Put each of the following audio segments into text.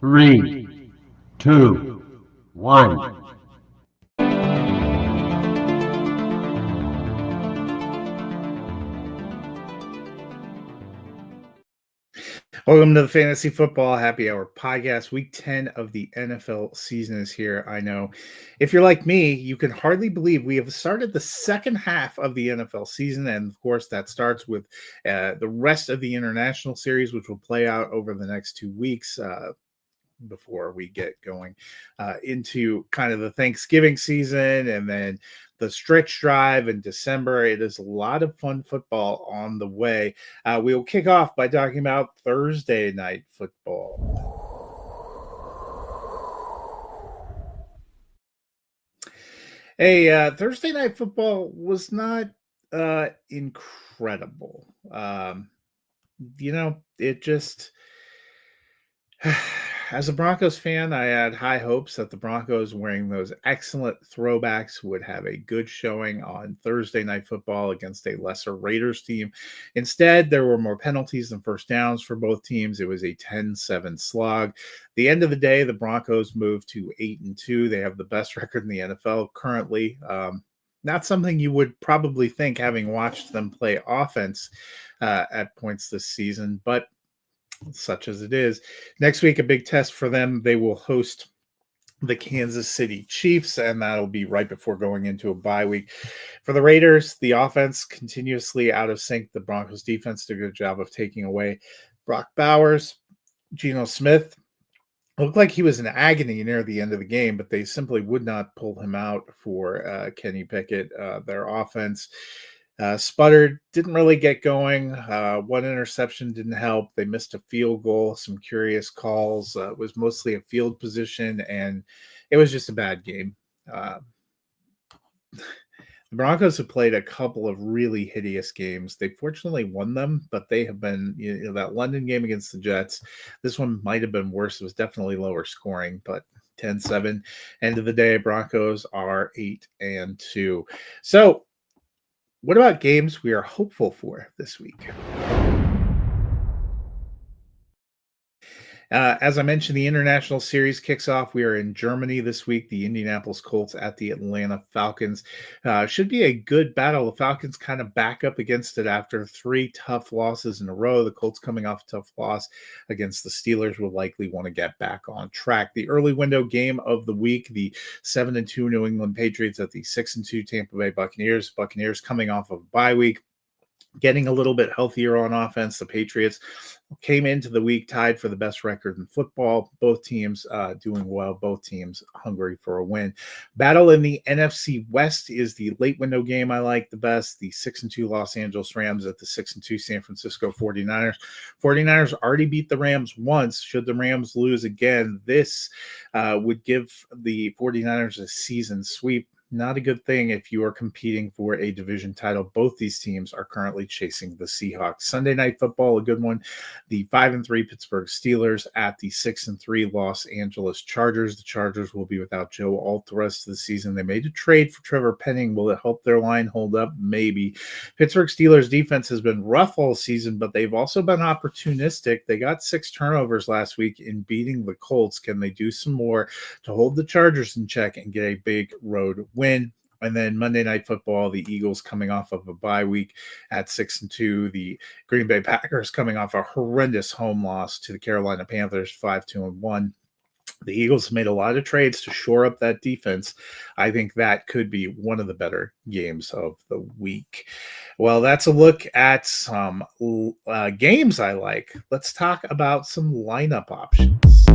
Three, two, one. Welcome to the Fantasy Football Happy Hour podcast. Week 10 of the NFL season is here. I know if you're like me, you can hardly believe we have started the second half of the NFL season. And of course, that starts with the rest of the international series, which will play out over the next 2 weeks. Before we get going into kind of the Thanksgiving season and then the stretch drive in December. It is a lot of fun football on the way. We will kick off by talking about Thursday night football. Hey, Thursday night football was not incredible. It just as a Broncos fan, I had high hopes that the Broncos, wearing those excellent throwbacks, would have a good showing on Thursday night football against a lesser Raiders team. Instead, there were more penalties than first downs for both teams. It was a 10-7 slog. The end of the day, the Broncos moved to 8-2. They have the best record in the NFL currently. Not something you would probably think, having watched them play offense at points this season, but such as it is. Next week, a big test for them. They will host the Kansas City Chiefs, and that'll be right before going into a bye week. For the Raiders, the offense continuously out of sync. The Broncos defense did a good job of taking away Brock Bowers. Geno Smith looked like he was in agony near the end of the game, but they simply would not pull him out for Kenny Pickett. Their offense sputtered, didn't really get going. One interception didn't help. They missed a field goal, some curious calls. It was mostly a field position, and it was just a bad game. The Broncos have played a couple of really hideous games. They fortunately won them, but they have been, that London game against the Jets, this one might have been worse. It was definitely lower scoring, but 10-7. End of the day, Broncos are 8-2. So, what about games we are hopeful for this week? As I mentioned, the international series kicks off. We are in Germany this week. The Indianapolis Colts at the Atlanta Falcons. Should be a good battle. The Falcons kind of back up against it after 3 tough losses in a row. The Colts, coming off a tough loss against the Steelers, will likely want to get back on track. The early window game of the week, the 7-2 New England Patriots at the 6-2 Tampa Bay Buccaneers. Buccaneers coming off of a bye week, getting a little bit healthier on offense. The Patriots came into the week tied for the best record in football. Both teams doing well. Both teams hungry for a win. Battle in the NFC West is the late window game I like the best. The 6-2 Los Angeles Rams at the 6-2 San Francisco 49ers. 49ers already beat the Rams once. Should the Rams lose again, this would give the 49ers a season sweep. Not a good thing if you are competing for a division title. Both these teams are currently chasing the Seahawks. Sunday night football, a good one. The 5-3 Pittsburgh Steelers at the 6-3 Los Angeles Chargers. The Chargers will be without Joe Alt the rest of the season. They made a trade for Trevor Penning. Will it help their line hold up? Maybe. Pittsburgh Steelers defense has been rough all season, but they've also been opportunistic. They got 6 turnovers last week in beating the Colts. Can they do some more to hold the Chargers in check and get a big road win? And then Monday Night Football, the Eagles coming off of a bye week at 6-2. The Green Bay Packers coming off a horrendous home loss to the Carolina Panthers, 5-2-1. The Eagles made a lot of trades to shore up that defense. I think that could be one of the better games of the week. Well, that's a look at some games I like. Let's talk about some lineup options.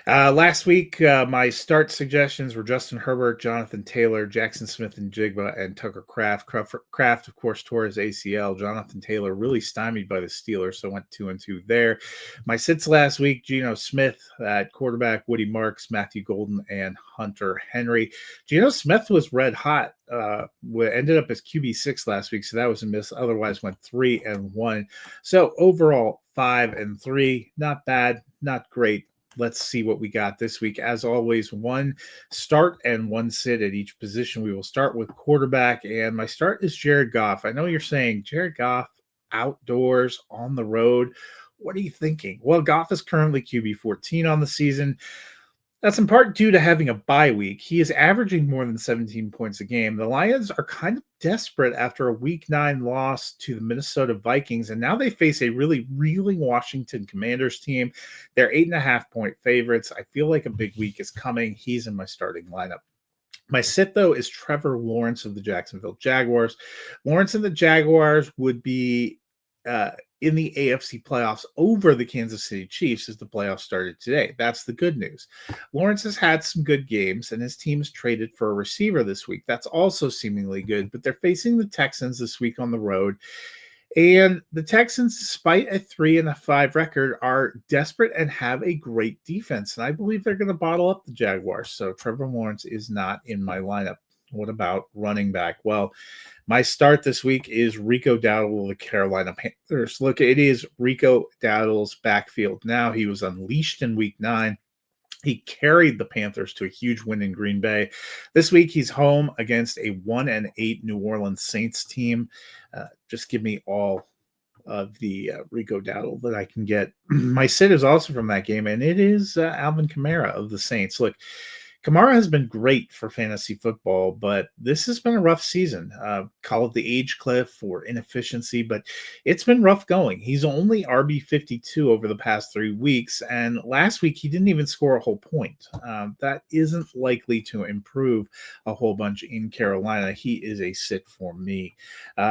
Last week, my start suggestions were Justin Herbert, Jonathan Taylor, Jackson Smith-Njigba, and Tucker Kraft. Kraft, of course, tore his ACL. Jonathan Taylor really stymied by the Steelers, so went 2-2 there. My sits last week, Geno Smith at quarterback, Woody Marks, Matthew Golden, and Hunter Henry. Geno Smith was red hot. Ended up as QB6 last week, so that was a miss. Otherwise, went 3-1. So overall, 5-3. Not bad, not great. Let's see what we got this week. As always, one start and one sit at each position. We will start with quarterback, and my start is Jared Goff. I know you're saying, Jared Goff, outdoors, on the road. What are you thinking? Well, Goff is currently QB 14 on the season. That's in part due to having a bye week. He is averaging more than 17 points a game. The Lions are kind of desperate after a week 9 loss to the Minnesota Vikings, and now they face a really reeling Washington Commanders team. They're 8.5-point favorites. I feel like a big week is coming. He's in my starting lineup. My sit, though, is Trevor Lawrence of the Jacksonville Jaguars. Lawrence and the Jaguars would be in the AFC playoffs over the Kansas City Chiefs as the playoffs started today. That's the good news. Lawrence has had some good games, and his team is traded for a receiver this week. That's also seemingly good, but they're facing the Texans this week on the road. And the Texans, despite a 3-5 record, are desperate and have a great defense. And I believe they're going to bottle up the Jaguars. So Trevor Lawrence is not in my lineup. What about running back? Well, my start this week is Rico Dowdle of the Carolina Panthers. Look, it is Rico Dowdle's backfield now. He was unleashed in week 9. He carried the Panthers to a huge win in Green Bay. This week, he's home against a 1-8 New Orleans Saints team. Just give me all of the Rico Dowdle that I can get. My sit is also from that game, and it is Alvin Kamara of the Saints. Look, Kamara has been great for fantasy football, but this has been a rough season. Call it the age cliff or inefficiency, but it's been rough going. He's only RB52 over the past 3 weeks, and last week he didn't even score a whole point. That isn't likely to improve a whole bunch in Carolina. He is a sit for me.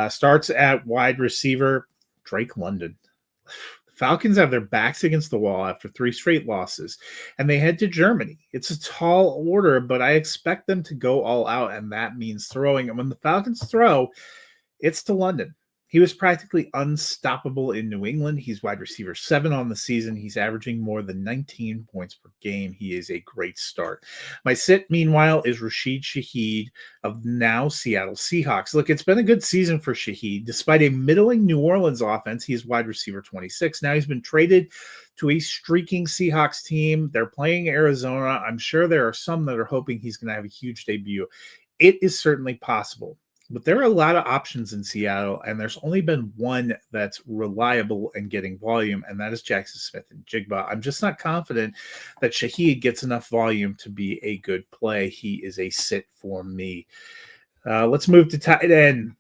Starts at wide receiver, Drake London. Falcons have their backs against the wall after 3 straight losses, and they head to Germany. It's a tall order, but I expect them to go all out, and that means throwing. And when the Falcons throw, it's to London. He was practically unstoppable in New England. He's wide receiver 7 on the season. He's averaging more than 19 points per game. He is a great start. My sit, meanwhile, is Rashid Shaheed of now Seattle Seahawks. Look, it's been a good season for Shaheed. Despite a middling New Orleans offense, he is wide receiver 26. Now he's been traded to a streaking Seahawks team. They're playing Arizona. I'm sure there are some that are hoping he's going to have a huge debut. It is certainly possible. But there are a lot of options in Seattle, and there's only been one that's reliable and getting volume, and that is Jackson Smith-Njigba. I'm just not confident that Shaheed gets enough volume to be a good play. He is a sit for me. Let's move to tight end.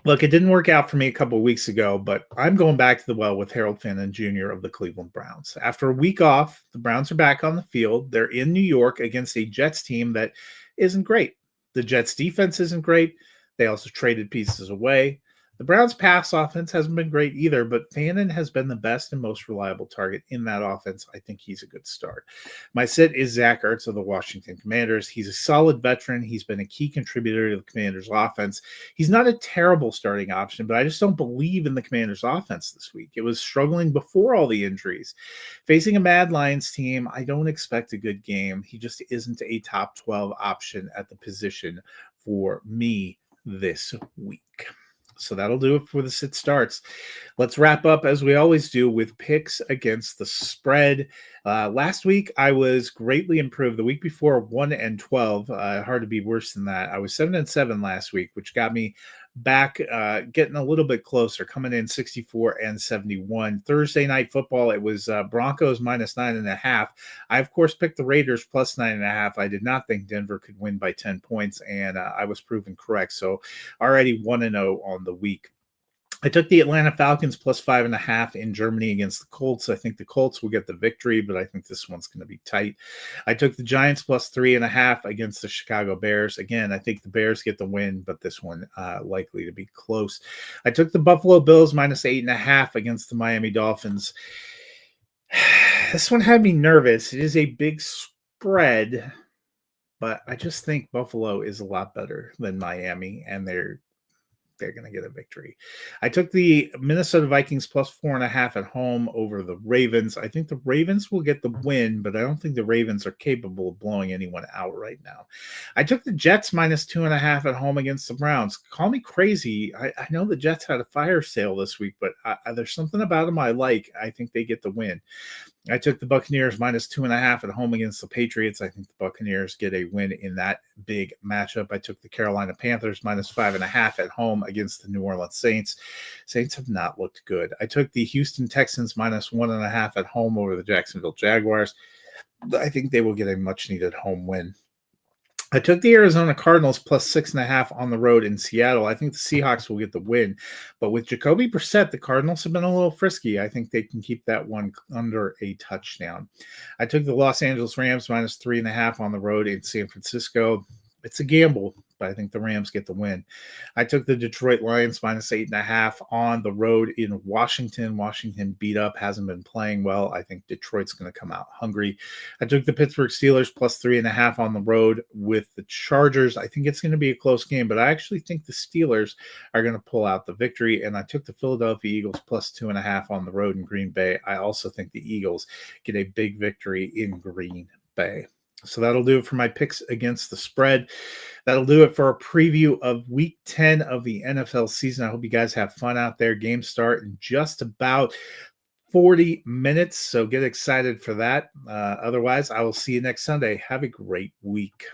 Look, it didn't work out for me a couple of weeks ago, but I'm going back to the well with Harold Fannin Jr. of the Cleveland Browns. After a week off, the Browns are back on the field. They're in New York against a Jets team that isn't great. The Jets defense isn't great. They also traded pieces away. The Browns' pass offense hasn't been great either, but Fannin has been the best and most reliable target in that offense. I think he's a good start. My sit is Zach Ertz of the Washington Commanders. He's a solid veteran. He's been a key contributor to the Commanders' offense. He's not a terrible starting option, but I just don't believe in the Commanders' offense this week. It was struggling before all the injuries. Facing a Mad Lions team, I don't expect a good game. He just isn't a top 12 option at the position for me this week. So that'll do it for the sit starts. Let's wrap up as we always do with picks against the spread. Last week I was greatly improved. The week before 1-12. Hard to be worse than that. I was 7-7 last week, which got me back getting a little bit closer, coming in 64-71. Thursday night football, it was Broncos minus 9.5. I of course picked the Raiders plus 9.5. I did not think Denver could win by 10 points, and I was proven correct. So already 1-0 on the week. I took the Atlanta Falcons plus 5.5 in Germany against the Colts. I think the Colts will get the victory, but I think this one's going to be tight. I took the Giants plus 3.5 against the Chicago Bears. Again, I think the Bears get the win, but this one likely to be close. I took the Buffalo Bills minus 8.5 against the Miami Dolphins. This one had me nervous. It is a big spread, but I just think Buffalo is a lot better than Miami, and they're going to get a victory. I took the Minnesota Vikings plus 4.5 at home over the Ravens. I think the Ravens will get the win, but I don't think the Ravens are capable of blowing anyone out right now. I took the Jets minus 2.5 at home against the Browns. Call me crazy. I know the Jets had a fire sale this week, but there's something about them I like. I think they get the win. I took the Buccaneers minus 2.5 at home against the Patriots. I think the Buccaneers get a win in that big matchup. I took the Carolina Panthers minus 5.5 at home against the New Orleans Saints. Saints have not looked good. I took the Houston Texans -1.5 at home over the Jacksonville Jaguars. I think they will get a much-needed home win. I took the Arizona Cardinals +6.5 on the road in Seattle. I think the Seahawks will get the win. But with Jacoby Brissett, the Cardinals have been a little frisky. I think they can keep that one under a touchdown. I took the Los Angeles Rams -3.5 on the road in San Francisco. It's a gamble, but I think the Rams get the win. I took the Detroit Lions -8.5 on the road in Washington. Washington beat up, hasn't been playing well. I think Detroit's going to come out hungry. I took the Pittsburgh Steelers +3.5 on the road with the Chargers. I think it's going to be a close game, but I actually think the Steelers are going to pull out the victory. And I took the Philadelphia Eagles +2.5 on the road in Green Bay. I also think the Eagles get a big victory in Green Bay. So that'll do it for my picks against the spread. That'll do it for a preview of week 10 of the NFL season. I hope you guys have fun out there. Games start in just about 40 minutes, so get excited for that. Otherwise, I will see you next Sunday. Have a great week.